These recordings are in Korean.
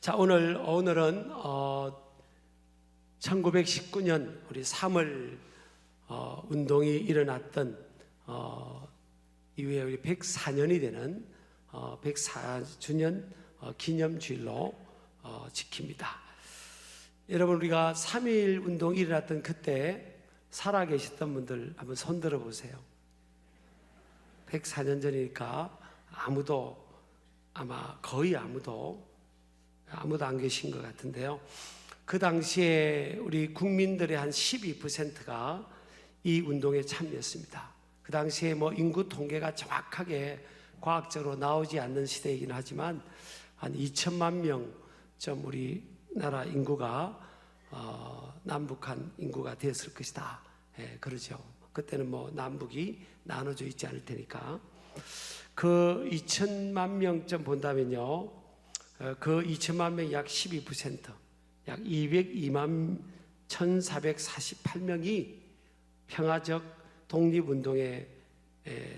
자, 오늘은 1919년 우리 3월 운동이 일어났던 이후에 우리 104년이 되는 104주년 기념주일로 지킵니다. 여러분, 우리가 3.1 운동이 일어났던 그때 살아 계셨던 분들 한번 손 들어 보세요. 104년 전이니까 거의 아무도 안 계신 것 같은데요. 그 당시에 우리 국민들의 한 12%가 이 운동에 참여했습니다. 그 당시에 인구 통계가 정확하게 과학적으로 나오지 않는 시대이긴 하지만 한 2천만 명쯤 우리나라 인구가 남북한 인구가 됐을 것이다. 그러죠. 그때는 남북이 나눠져 있지 않을 테니까. 그 2천만 명쯤 본다면요, 그 2천만 명 약 12%, 약 202만 1,448명이 평화적 독립운동에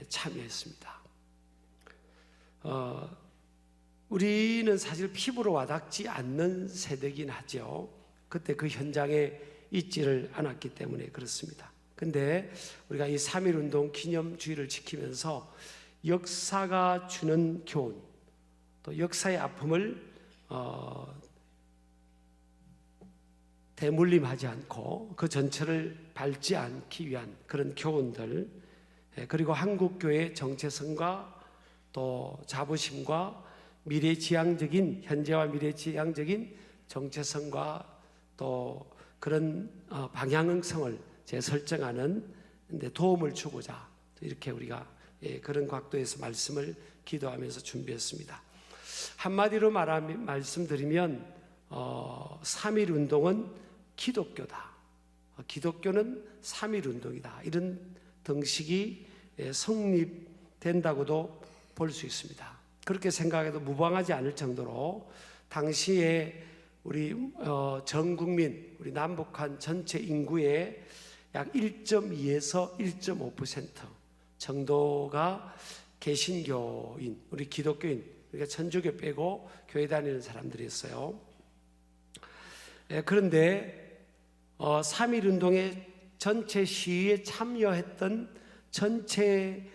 참여했습니다. 우리는 사실 피부로 와닿지 않는 세대긴 하죠. 그때 그 현장에 있지를 않았기 때문에 그렇습니다. 근데 우리가 이 3.1 운동 기념주의를 지키면서 역사가 주는 교훈, 또 역사의 아픔을 대물림하지 않고 그 전체를 밟지 않기 위한 그런 교훈들, 그리고 한국교회의 정체성과 또 자부심과 미래지향적인, 현재와 미래지향적인 정체성과 또 그런 방향성을 재설정하는 데 도움을 주고자 이렇게 우리가 그런 각도에서 말씀을 기도하면서 준비했습니다. 한마디로 말씀드리면 3.1 운동은 기독교다. 기독교는 3.1 운동이다. 이런 등식이 성립된다고도 볼 수 있습니다. 그렇게 생각해도 무방하지 않을 정도로 당시에 우리 전 국민, 우리 남북한 전체 인구의 약 1.2에서 1.5% 정도가 개신교인, 우리 기독교인, 우리가 천주교 빼고 교회 다니는 사람들이었어요. 그런데 3.1 운동의 전체 시위에 참여했던 전체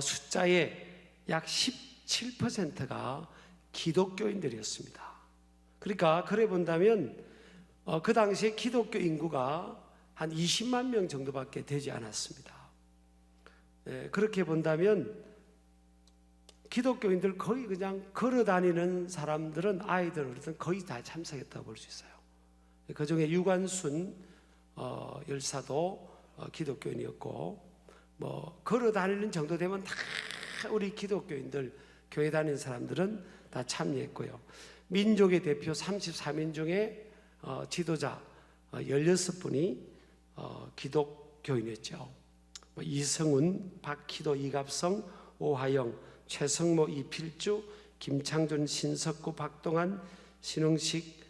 숫자의 약 17%가 기독교인들이었습니다. 그러니까 그래 본다면 그 당시에 기독교 인구가 한 20만 명 정도밖에 되지 않았습니다. 그렇게 본다면 기독교인들 거의 그냥 걸어다니는 사람들은, 아이들 어르신 거의 다 참석했다고 볼 수 있어요. 그 중에 유관순 열사도 기독교인이었고, 걸어다니는 정도 되면 다 우리 기독교인들, 교회 다니는 사람들은 다 참여했고요. 민족의 대표 34민 중에 지도자 16분이 기독교인이었죠. 이성훈, 박희도, 이갑성, 오하영, 최성모, 이필주, 김창준, 신석구, 박동환, 신홍식,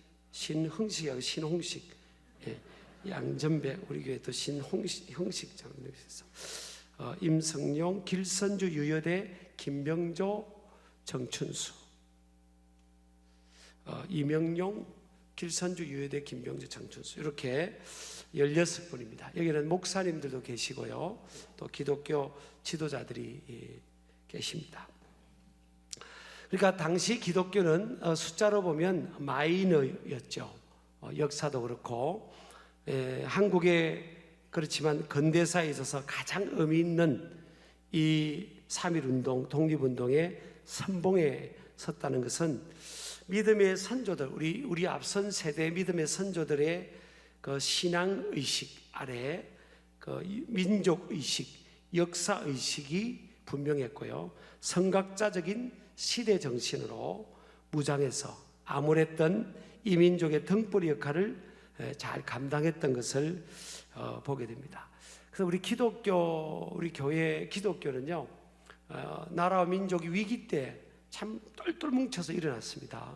양전배, 우리 교회 또 신홍식 장로님 있어. 임성용, 길선주, 유여대, 김병조, 정춘수, 이명용, 길선주, 유여대, 김병조, 정춘수, 이렇게 16분입니다. 여기는 목사님들도 계시고요, 또 기독교 지도자들이 계십니다. 그러니까 당시 기독교는 숫자로 보면 마이너였죠. 역사도 그렇고 한국에, 그렇지만 근대사에 있어서 가장 의미 있는 이 3.1 운동, 독립운동의 선봉에 섰다는 것은 믿음의 선조들, 우리 앞선 세대의 믿음의 선조들의 그 신앙의식 아래 그 민족의식, 역사의식이 분명했고요, 성각자적인 시대 정신으로 무장해서 암울했던 이민족의 등불 역할을 잘 감당했던 것을 보게 됩니다. 그래서 우리 교회 기독교는요, 나라와 민족이 위기 때 참 똘똘 뭉쳐서 일어났습니다.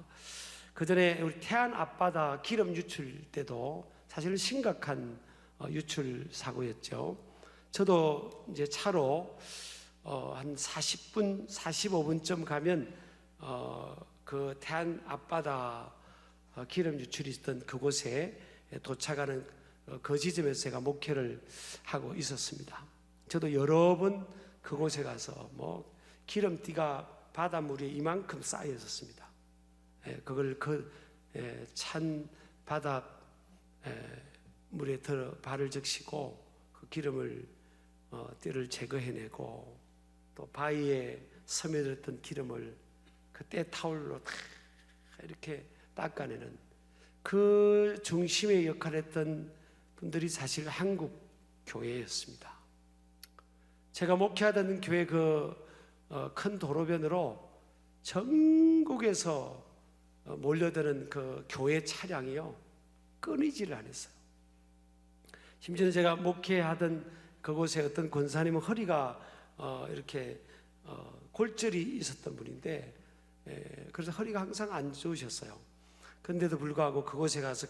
그 전에 우리 태안 앞바다 기름 유출 때도 사실은 심각한 유출 사고였죠. 저도 이제 차로 한 40분, 45분쯤 가면 그 태안 앞바다 기름 유출이 있던 그곳에 도착하는 그 지점에서 제가 목회를 하고 있었습니다. 저도 여러 번 그곳에 가서 뭐 기름띠가 바닷물에 이만큼 쌓여 있었습니다. 그걸 찬 바다 물에 들어 발을 적시고 그 기름을 띠를 제거해내고, 또 바위에 스며들었던 기름을 그 때 타올로 다 이렇게 닦아내는 그 중심의 역할을 했던 분들이 사실 한국 교회였습니다. 제가 목회하던 교회 큰 도로변으로 전국에서 몰려드는 그 교회 차량이요, 끊이지를 않았어요. 심지어 제가 목회하던 그곳에 어떤 권사님은 허리가 이렇게 골절이 있었던 분인데, 그래서 허리가 항상 안 좋으셨어요. 그런데도 불구하고 그곳에 가서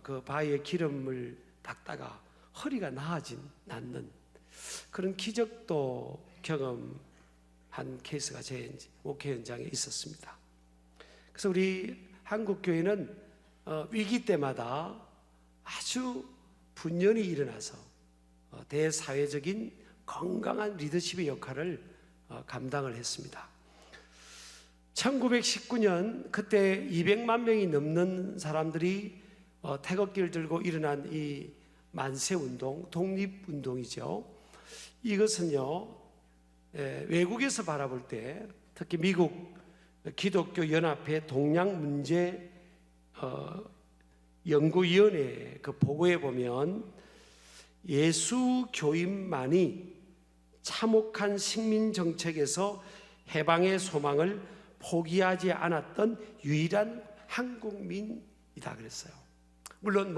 그 바위에 기름을 닦다가 허리가 나아진 낫는 그런 기적도 경험한 케이스가 제 목회 현장에 있었습니다. 그래서 우리 한국 교회는 위기 때마다 아주 분연히 일어나서 대사회적인 건강한 리더십의 역할을 감당을 했습니다. 1919년 그때 200만 명이 넘는 사람들이 태극기를 들고 일어난 이 만세운동, 독립운동이죠. 이것은요, 외국에서 바라볼 때, 특히 미국 기독교 연합회 동양문제 연구위원회 그 보고에 보면 예수 교인만이 참혹한 식민 정책에서 해방의 소망을 포기하지 않았던 유일한 한국민이다 그랬어요. 물론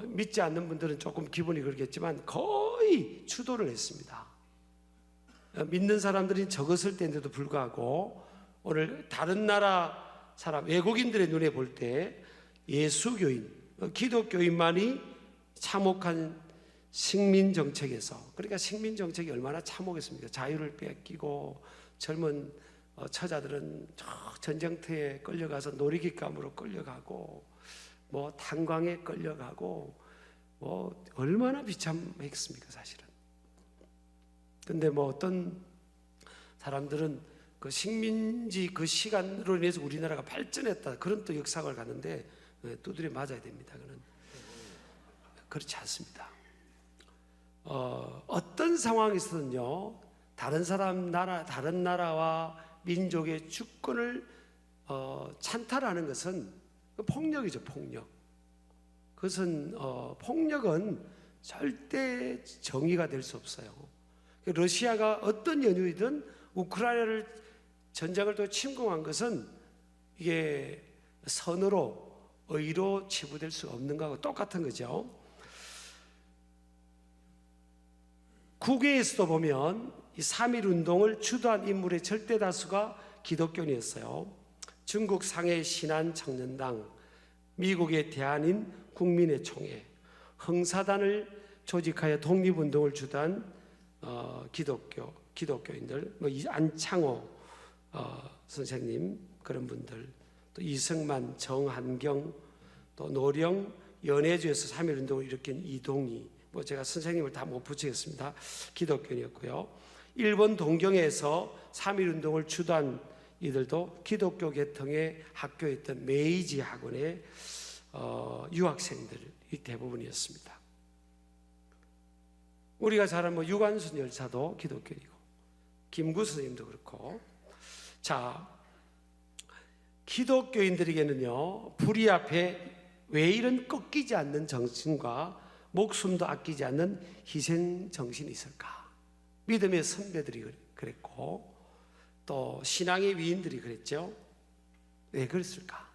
믿지 않는 분들은 조금 기분이 그렇겠지만 거의 주도를 했습니다. 믿는 사람들이 적었을 때인데도 불구하고 오늘 다른 나라 사람, 외국인들의 눈에 볼 때 예수교인, 기독교인만이 참혹한 식민정책에서, 그러니까 식민정책이 얼마나 참혹했습니까? 자유를 뺏기고 젊은 처자들은 전쟁터에 끌려가서 놀이기감으로 끌려가고 탄광에 끌려가고 얼마나 비참했습니까 사실은. 근데 어떤 사람들은 그 식민지 그 시간으로 인해서 우리나라가 발전했다, 그런 또 역사를 갔는데 두드려 맞아야 됩니다. 그는 그렇지 않습니다. 어떤 상황에서든요, 다른 나라와 민족의 주권을 찬탈하는 것은 폭력이죠, 폭력. 그것은 폭력은 절대 정의가 될 수 없어요. 러시아가 어떤 연유이든 우크라이나를 전쟁을 또 침공한 것은 이게 선으로, 의로 치부될 수 없는 거하고 똑같은 거죠. 국외에서도 보면 이 3.1 운동을 주도한 인물의 절대 다수가 기독교인이었어요. 중국 상해 신안 청년당, 미국의 대한인 국민의 총회, 흥사단을 조직하여 독립운동을 주도한 기독교인들, 안창호 선생님, 그런 분들, 또 이승만, 정한경, 또 노령, 연해주에서 3.1 운동을 일으킨 이동희, 제가 선생님을 다 못 붙이겠습니다. 기독교인이었고요. 일본 동경에서 3.1 운동을 주도한 이들도 기독교 계통의 학교에 있던 메이지 학원의 유학생들이 대부분이었습니다. 우리가 잘 아는 유관순 열사도 기독교인이고, 김구 선생님도 그렇고. 자, 기독교인들에게는요, 불의 앞에 왜 이런 꺾이지 않는 정신과 목숨도 아끼지 않는 희생 정신이 있을까? 믿음의 선배들이 그랬고, 또 신앙의 위인들이 그랬죠. 왜 그랬을까?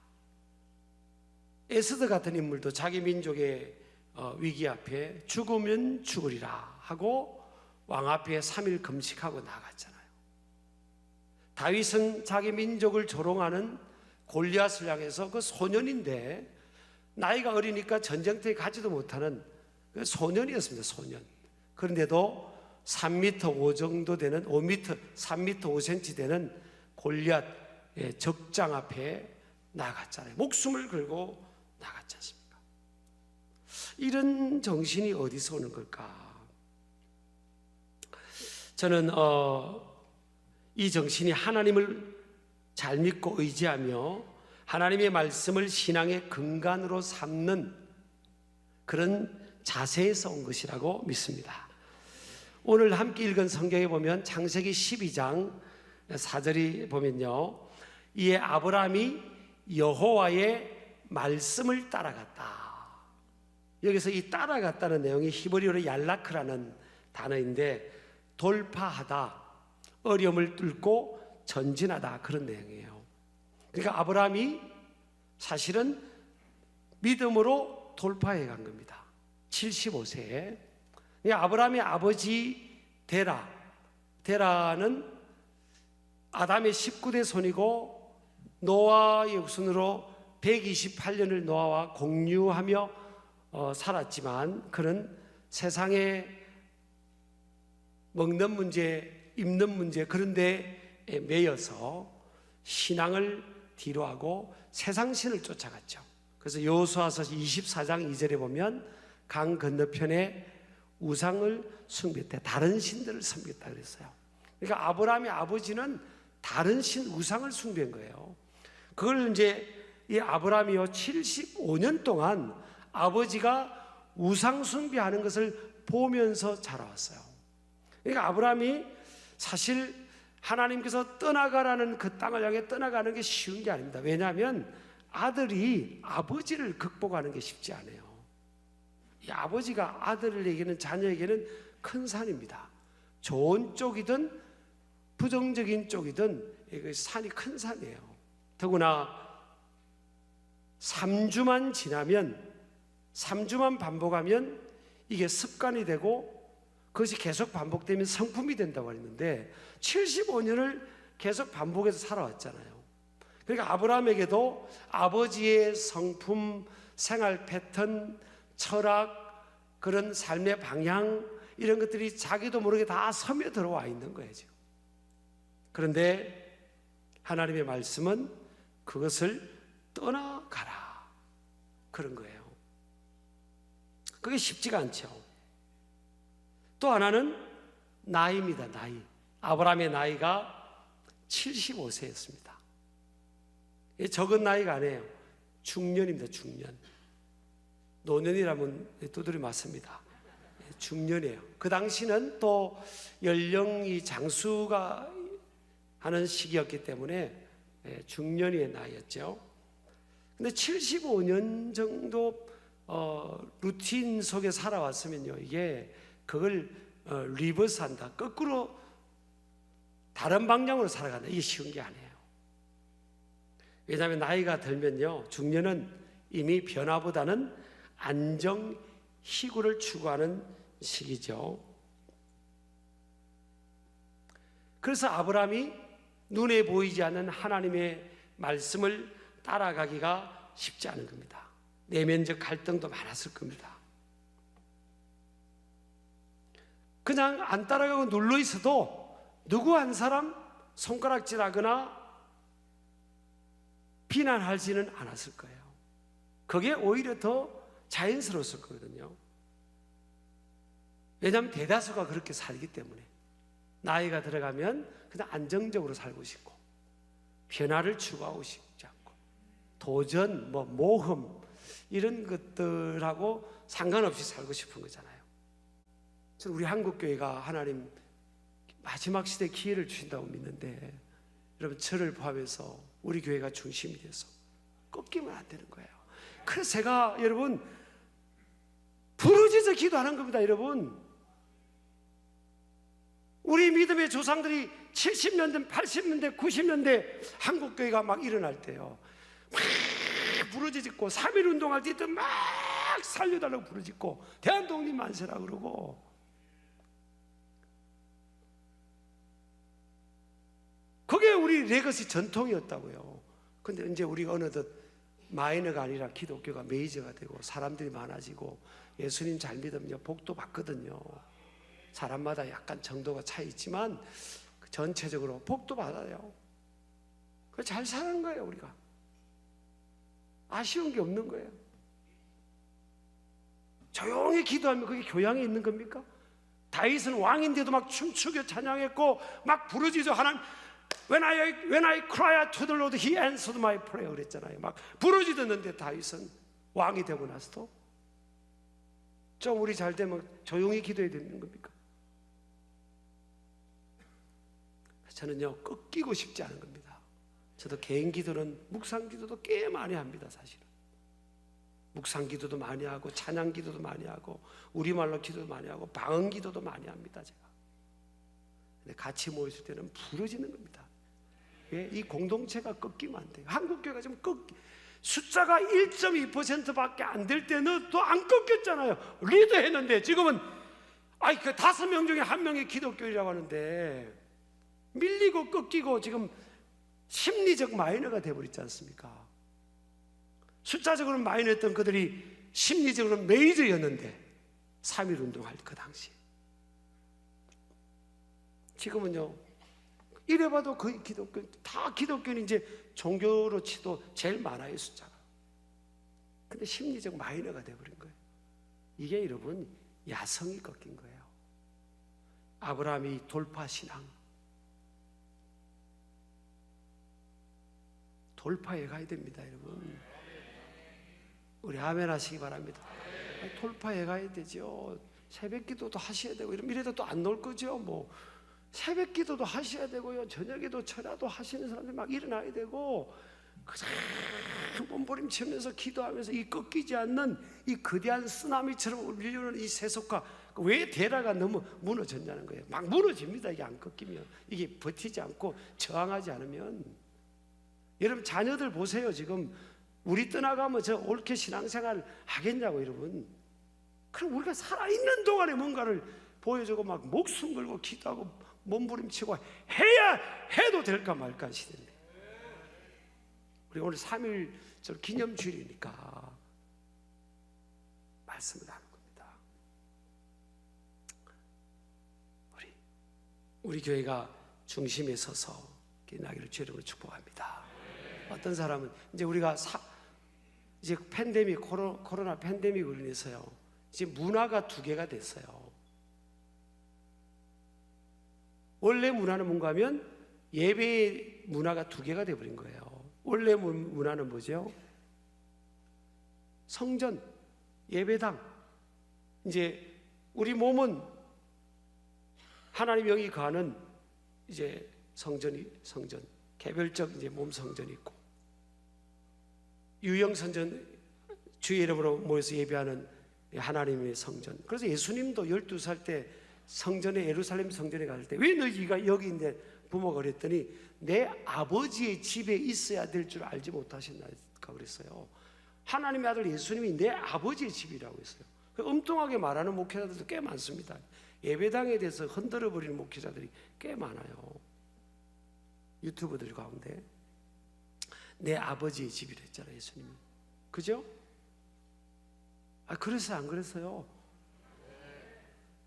에스더 같은 인물도 자기 민족의 위기 앞에 죽으면 죽으리라 하고 왕 앞에 3일 금식하고 나갔잖아요. 다윗은 자기 민족을 조롱하는 골리앗을 향해서 그 소년인데, 나이가 어리니까 전쟁터에 가지도 못하는 그 소년이었습니다. 소년. 그런데도 3m 5 정도 되는 3m 5cm 되는 골리앗의 적장 앞에 나갔잖아요. 목숨을 걸고 나갔지 않습니까? 이런 정신이 어디서 오는 걸까? 저는 이 정신이 하나님을 잘 믿고 의지하며 하나님의 말씀을 신앙의 근간으로 삼는 그런 자세에서 온 것이라고 믿습니다. 오늘 함께 읽은 성경에 보면 창세기 12장 4절이 보면요, 이에 아브라함이 여호와의 말씀을 따라갔다. 여기서 이 따라갔다는 내용이 히브리어로 얄라크라는 단어인데 돌파하다, 어려움을 뚫고 전진하다, 그런 내용이에요. 그러니까 아브라함이 사실은 믿음으로 돌파해 간 겁니다. 75세에 아브라함의 아버지 데라는 아담의 19대 손이고 노아의 후손으로 128년을 노아와 공유하며 살았지만 그는 세상에 먹는 문제, 입는 문제, 그런 데에 매여서 신앙을 뒤로하고 세상신을 쫓아갔죠. 그래서 여호수아서 24장 2절에 보면 강 건너편에 우상을 숭배했대. 다른 신들을 섬겼다 그랬어요. 그러니까 아브라함의 아버지는 다른 신, 우상을 숭배한 거예요. 그걸 이제 이 아브라함이요 75년 동안 아버지가 우상 숭배하는 것을 보면서 자라왔어요. 그러니까 아브라함이 사실 하나님께서 떠나가라는 그 땅을 향해 떠나가는 게 쉬운 게 아닙니다. 왜냐하면 아들이 아버지를 극복하는 게 쉽지 않아요. 이 아버지가 아들에게는, 자녀에게는 큰 산입니다. 좋은 쪽이든 부정적인 쪽이든 산이 큰 산이에요. 더구나 3주만 지나면, 3주만 반복하면 이게 습관이 되고 그것이 계속 반복되면 성품이 된다고 했는데 75년을 계속 반복해서 살아왔잖아요. 그러니까 아브라함에게도 아버지의 성품, 생활 패턴, 철학, 그런 삶의 방향, 이런 것들이 자기도 모르게 다 섬에 들어와 있는 거예요 지금. 그런데 하나님의 말씀은 그것을 떠나가라, 그런 거예요. 그게 쉽지가 않죠. 또 하나는 나이입니다. 나이. 아브라함의 나이가 75세였습니다. 적은 나이가 아니에요. 중년입니다. 중년. 노년이라면 두드리 맞습니다. 중년이에요. 그 당시는 또 연령이 장수가 하는 시기였기 때문에 중년의 나이였죠. 근데 75년 정도 루틴 속에 살아왔으면요, 이게 그걸 리버스한다, 거꾸로 다른 방향으로 살아간다, 이게 쉬운 게 아니에요. 왜냐하면 나이가 들면요, 중년은 이미 변화보다는 안정, 희구를 추구하는 시기죠. 그래서 아브라함이 눈에 보이지 않는 하나님의 말씀을 따라가기가 쉽지 않은 겁니다. 내면적 갈등도 많았을 겁니다. 그냥 안 따라가고 눌러 있어도 누구 한 사람 손가락질하거나 비난하지는 않았을 거예요. 그게 오히려 더 자연스러웠을 거거든요. 왜냐하면 대다수가 그렇게 살기 때문에. 나이가 들어가면 그냥 안정적으로 살고 싶고 변화를 추구하고 싶지 않고 도전, 모험, 이런 것들하고 상관없이 살고 싶은 거잖아요. 저는 우리 한국교회가 하나님 마지막 시대 기회를 주신다고 믿는데, 여러분 저를 포함해서 우리 교회가 중심이 돼서 꺾이면 안 되는 거예요. 그래서 제가 여러분 부르짖어 기도하는 겁니다. 여러분, 우리 믿음의 조상들이 70년대, 80년대, 90년대 한국교회가 막 일어날 때요, 막 부르짖고 3.1 운동할 때도 막 살려달라고 부르짖고 대한독립 만세라 그러고, 그게 우리 레거시 전통이었다고요. 근데 이제 우리가 어느덧 마이너가 아니라 기독교가 메이저가 되고 사람들이 많아지고 예수님 잘 믿으면 복도 받거든요. 사람마다 약간 정도가 차이 있지만 전체적으로 복도 받아요. 잘 사는 거예요 우리가. 아쉬운 게 없는 거예요. 조용히 기도하면 그게 교양이 있는 겁니까? 다윗은 왕인데도 막 춤추며 찬양했고 막 부르짖어 하나님, When I cry to the Lord, He answered my prayer 그랬잖아요. 막 부르짖었는데 다윗은 왕이 되고 나서도 좀 우리 잘 되면 조용히 기도해야 되는 겁니까? 저는요 꺾이고 싶지 않은 겁니다. 저도 개인 기도는 묵상 기도도 꽤 많이 합니다. 사실은 묵상 기도도 많이 하고 찬양 기도도 많이 하고 우리말로 기도도 많이 하고 방언 기도도 많이 합니다. 제가 근데 같이 모였을 때는 부러지는 겁니다. 예? 이 공동체가 꺾이면 안 돼요. 한국교회가 좀 숫자가 1.2%밖에 안 될 때는 또 안 꺾였잖아요. 리더했는데 지금은 그 5명 중에 1명이 기독교인이라고 하는데 밀리고 꺾이고 지금 심리적 마이너가 돼버렸지 않습니까? 숫자적으로는 마이너였던 그들이 심리적으로는 메이저였는데 3.1 운동할 그 당시 지금은요 이래봐도 거의 기독교는 이제 종교로 치도 제일 많아요 숫자가. 근데 심리적 마이너가 돼버린 거예요. 이게 여러분 야성이 꺾인 거예요. 아브라함이 돌파신앙 돌파해 가야 됩니다. 여러분 우리 아멘 하시기 바랍니다. 돌파해 가야 되죠. 새벽 기도도 하셔야 되고 이래도 또 안 놀 거죠. 뭐 새벽 기도도 하셔야 되고요. 저녁에도 철야도 하시는 사람들 막 일어나야 되고 그냥 몸부림치면서 기도하면서 이 꺾이지 않는 이 거대한 쓰나미처럼 울리는 이 세속과 왜 대라가 너무 무너졌냐는 거예요. 막 무너집니다. 이게 안 꺾이면 이게 버티지 않고 저항하지 않으면. 여러분 자녀들 보세요. 지금 우리 떠나가면 저 옳게 신앙생활 하겠냐고 여러분. 그럼 우리가 살아있는 동안에 뭔가를 보여주고 막 목숨 걸고 기도하고 몸부림치고 해야 해도 될까 말까 시대인데 우리 오늘 3.1 기념주일이니까 말씀을 하는 겁니다. 우리 교회가 중심에 서서 나기를 주님으로 축복합니다. 어떤 사람은 이제 우리가 이제 팬데믹 코로나 팬데믹으로 인해서요 이제 문화가 2개가 됐어요. 원래 문화는 뭔가 하면 예배의 문화가 2개가 되어버린 거예요. 원래 문화는 뭐죠? 성전, 예배당. 이제 우리 몸은 하나님 영이 거하는 이제 성전, 개별적 이제 몸 성전이 있고 유형 성전, 주의 이름으로 모여서 예배하는 하나님의 성전. 그래서 예수님도 12살 때 성전에 예루살렘 성전에 갈 때 왜 너희가 여기 있는데 부모가 그랬더니 내 아버지의 집에 있어야 될 줄 알지 못하셨나까 그랬어요. 하나님의 아들 예수님이 내 아버지의 집이라고 했어요. 엉뚱하게 말하는 목회자들도 꽤 많습니다. 예배당에 대해서 흔들어버리는 목회자들이 꽤 많아요. 유튜버들 가운데 내 아버지의 집이라 했잖아요 예수님이. 그죠? 그랬어요 안 그랬어요?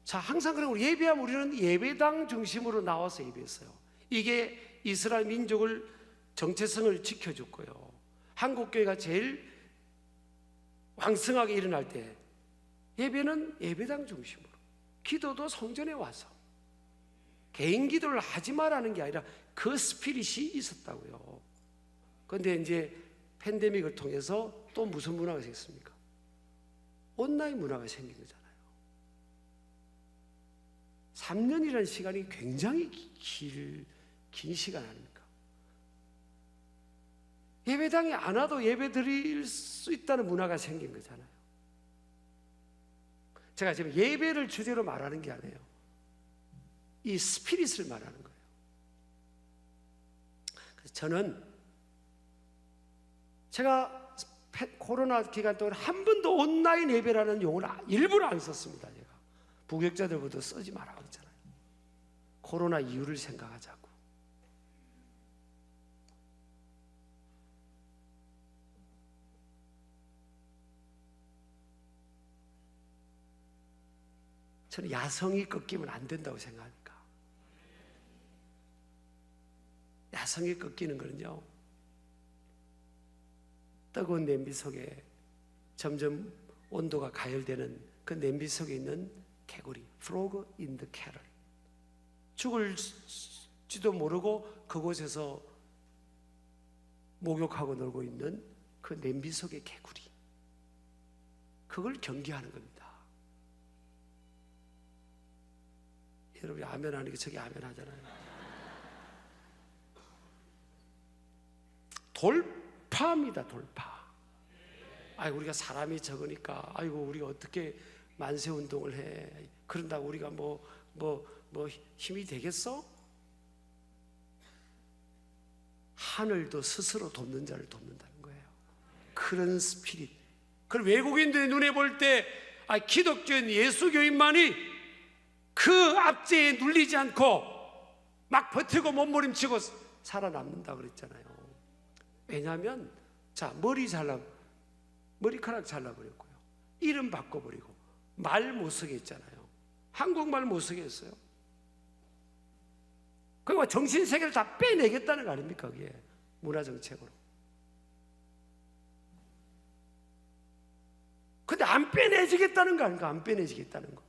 자, 항상 그럼 예배하면 우리는 예배당 중심으로 나와서 예배했어요. 이게 이스라엘 민족을 정체성을 지켜줬고요. 한국교회가 제일 왕성하게 일어날 때 예배는 예배당 중심으로, 기도도 성전에 와서 개인 기도를 하지 말라는 게 아니라 그 스피릿이 있었다고요. 그런데 이제 팬데믹을 통해서 또 무슨 문화가 생겼습니까? 온라인 문화가 생긴 거잖아요. 3년이라는 시간이 굉장히 긴 시간 아닙니까? 예배당에 안 와도 예배 드릴 수 있다는 문화가 생긴 거잖아요. 제가 지금 예배를 주제로 말하는 게 아니에요. 이 스피릿을 말하는 거예요. 그래서 저는 제가 코로나 기간 동안 한 번도 온라인 예배라는 용어를 일부러 안 썼습니다. 제가 부격자들부터 쓰지 말라고 했잖아요. 코로나 이유를 생각하자고. 저는 야성이 꺾이면 안 된다고 생각합니다. 야성이 꺾이는 거는요, 뜨거운 냄비 속에 점점 온도가 가열되는 그 냄비 속에 있는 개구리, frog in the kettle. 죽을지도 모르고 그곳에서 목욕하고 놀고 있는 그 냄비 속의 개구리. 그걸 경계하는 겁니다. 여러분이 아멘 하니까 저기 아멘 하잖아요. 돌파입니다, 돌파. 아이고, 우리가 사람이 적으니까, 아이고, 우리가 어떻게 만세 운동을 해. 그런다고 우리가 뭐 힘이 되겠어? 하늘도 스스로 돕는 자를 돕는다는 거예요. 그런 스피릿. 그걸 외국인들의 눈에 볼 때, 기독교인 예수교인만이 그 압제에 눌리지 않고 막 버티고 몸부림치고 살아남는다 그랬잖아요. 왜냐하면, 자, 머리카락 잘라버렸고요. 이름 바꿔버리고, 말 못 쓰게 했잖아요. 한국말 못 쓰게 했어요. 그리고 정신세계를 다 빼내겠다는 거 아닙니까? 그게 문화정책으로. 근데 안 빼내지겠다는 거 아닙니까? 안 빼내지겠다는 거.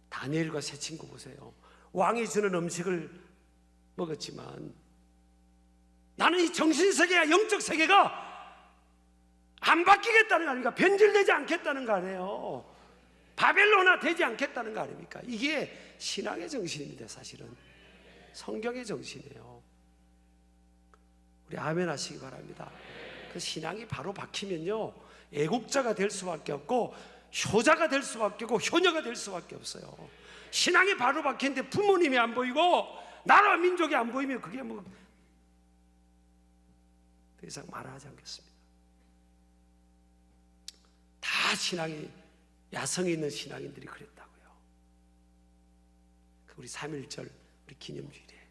다니엘과 세 친구 보세요. 왕이 주는 음식을 먹었지만 나는 이 정신세계와 영적세계가 안 바뀌겠다는 거 아닙니까? 변질되지 않겠다는 거 아니에요. 바벨론화 되지 않겠다는 거 아닙니까? 이게 신앙의 정신입니다. 사실은 성경의 정신이에요. 우리 아멘 하시기 바랍니다. 그 신앙이 바로 박히면요, 애국자가 될 수밖에 없고 효자가 될 수밖에 없고 효녀가 될 수밖에 없어요. 신앙이 바로 박히는데 부모님이 안 보이고 나라 민족이 안 보이면 그게 뭐 더 이상 말하지 않겠습니다. 다 신앙이 야성이 있는 신앙인들이 그랬다고요. 우리 3.1절 우리 기념주일에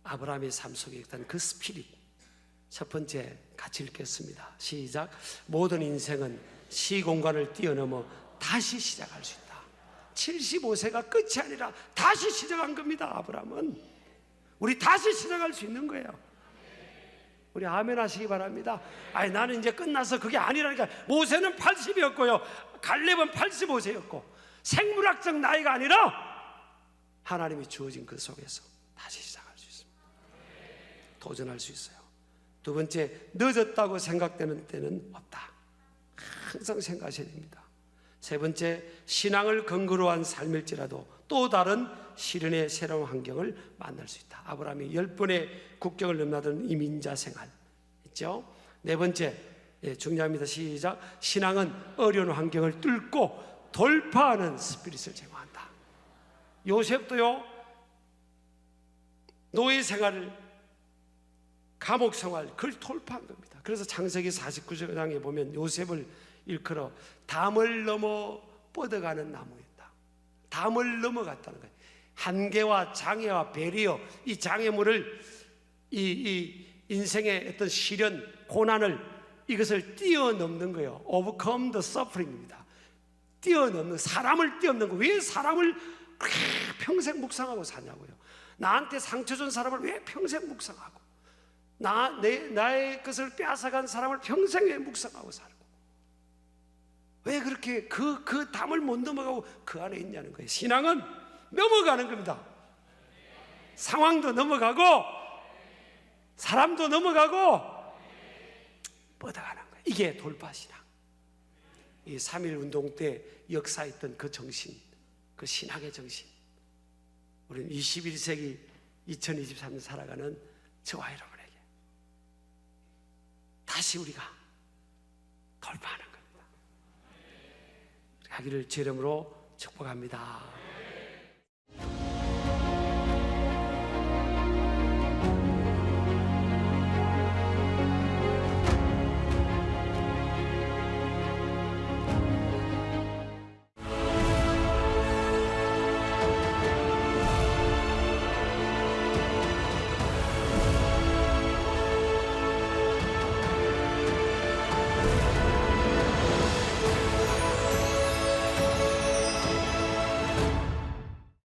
아브라함의 삶 속에 있던 그 스피릿, 첫 번째 같이 읽겠습니다. 시작. 모든 인생은 시공간을 뛰어넘어 다시 시작할 수 있다. 75세가 끝이 아니라 다시 시작한 겁니다. 아브라함은 우리 다시 시작할 수 있는 거예요. 우리 아멘 하시기 바랍니다. 아니, 나는 이제 끝나서 그게 아니라니까. 모세는 80이었고요 갈렙은 85세였고 생물학적 나이가 아니라 하나님이 주어진 그 속에서 다시 시작할 수 있습니다. 도전할 수 있어요. 두 번째, 늦었다고 생각되는 때는 없다. 항상 생각하셔야 됩니다. 세 번째, 신앙을 근거로 한 삶일지라도 또 다른 시련의 새로운 환경을 만날 수 있다. 아브라함이 10번의 국경을 넘나드는 이민자 생활 있죠. 네 번째, 중요합니다. 시작. 신앙은 어려운 환경을 뚫고 돌파하는 스피릿을 제공한다. 요셉도요, 노예 생활을, 감옥 생활, 그걸 돌파한 겁니다. 그래서 창세기 49장에 보면 요셉을 일컬어 담을 넘어 뻗어가는 나무였다. 담을 넘어갔다는 거예요. 한계와 장애와 배리어, 이 장애물을, 이 인생의 어떤 시련, 고난을, 이것을 뛰어넘는 거예요. Overcome the suffering입니다. 뛰어넘는, 사람을 뛰어넘는 거. 왜 사람을 평생 묵상하고 사냐고요. 나한테 상처 준 사람을 왜 평생 묵상하고, 나의 것을 빼앗아간 사람을 평생 왜 묵상하고 살고, 왜 그렇게 그 담을 못 넘어가고 그 안에 있냐는 거예요. 신앙은 넘어가는 겁니다. 상황도 넘어가고 사람도 넘어가고 뻗어가는 거예요. 이게 돌파신앙. 이 3.1 운동 때 역사했던 그 정신, 그 신앙의 정신, 우리는 21세기 2023년 살아가는 저와 여러분에게 다시 우리가 돌파하는 겁니다. 가기를 제 이름으로 축복합니다.